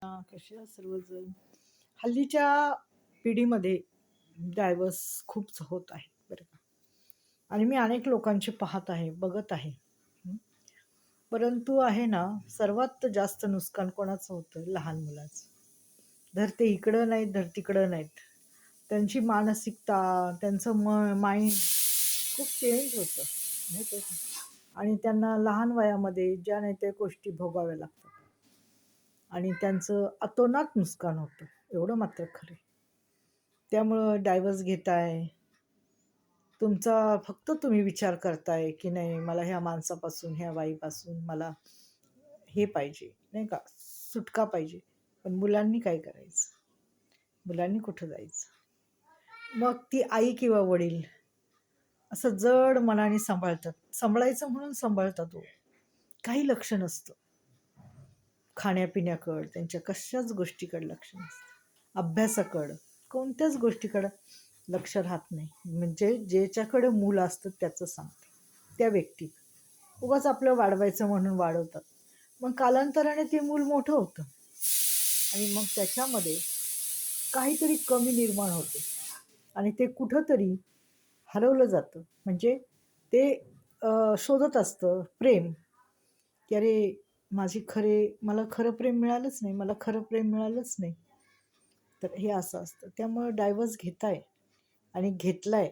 कसे आहात सर्वजण? हल्लीच्या पिढीमध्ये डायव्हर्स खूप होत आहे बरं का. आणि मी अनेक लोकांचे पाहत आहे, बघत आहे. हं. परंतु आहे ना, सर्वात जास्त नुकसान कोणाचं होतं? लहान मुलाचं. धर ते इकडं नाहीत, धर तिकडं नाहीत. त्यांची मानसिकता, त्यांचं माइंड खूप चेंज होतं, माहिती आहे का? आणि त्यांना लहान वयामध्ये ज्या नाही त्या गोष्टी भोगाव्या लागतात. आणि त्यांचं अतोनात नुकसान होतं, एवढं मात्र खरं आहे. त्यामुळं डायव्हर्स घेताय, तुमचा फक्त तुम्ही विचार करताय, की नाही मला ह्या माणसापासून, ह्या बाईपासून मला हे पाहिजे, नाही का, सुटका पाहिजे. पण मुलांनी काय करायचं? मुलांनी कुठं जायचं? मग ती आई किंवा वडील असं जड मनाने सांभाळतात. सांभाळायचं म्हणून सांभाळतात हो. काही लक्ष नसतं. खाण्यापिण्याकडं, त्यांच्या कशाच गोष्टीकडे लक्ष नसतं. अभ्यासाकडं, कोणत्याच गोष्टीकडं लक्ष राहत नाही. म्हणजे ज्याच्याकडं मूल असतं त्याचं सांगते, त्या व्यक्ती उगाच आपलं वाढवायचं म्हणून वाढवतात. मग कालांतराने ते मूल मोठं होतं आणि मग त्याच्यामध्ये काहीतरी कमी निर्माण होते आणि ते कुठंतरी हरवलं जातं. म्हणजे ते शोधत असतं प्रेम, की अरे मला खरं प्रेम मिळालंच नाही, मला खरं प्रेम मिळालंच नाही. तर हे असं असतं. त्यामुळं डायव्हर्स घेताय आणि घेतलाय,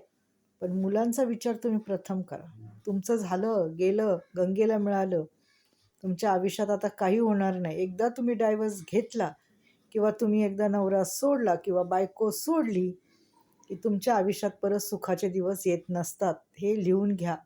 पण मुलांचा विचार तुम्ही प्रथम करा. तुमचं झालं, गेलं, गंगेला मिळालं. तुमच्या आयुष्यात आता काही होणार नाही. एकदा तुम्ही डायव्हर्स घेतला किंवा तुम्ही एकदा नवरा सोडला किंवा बायको सोडली, की तुमच्या आयुष्यात परत सुखाचे दिवस येत नसतात. हे लिहून घ्या.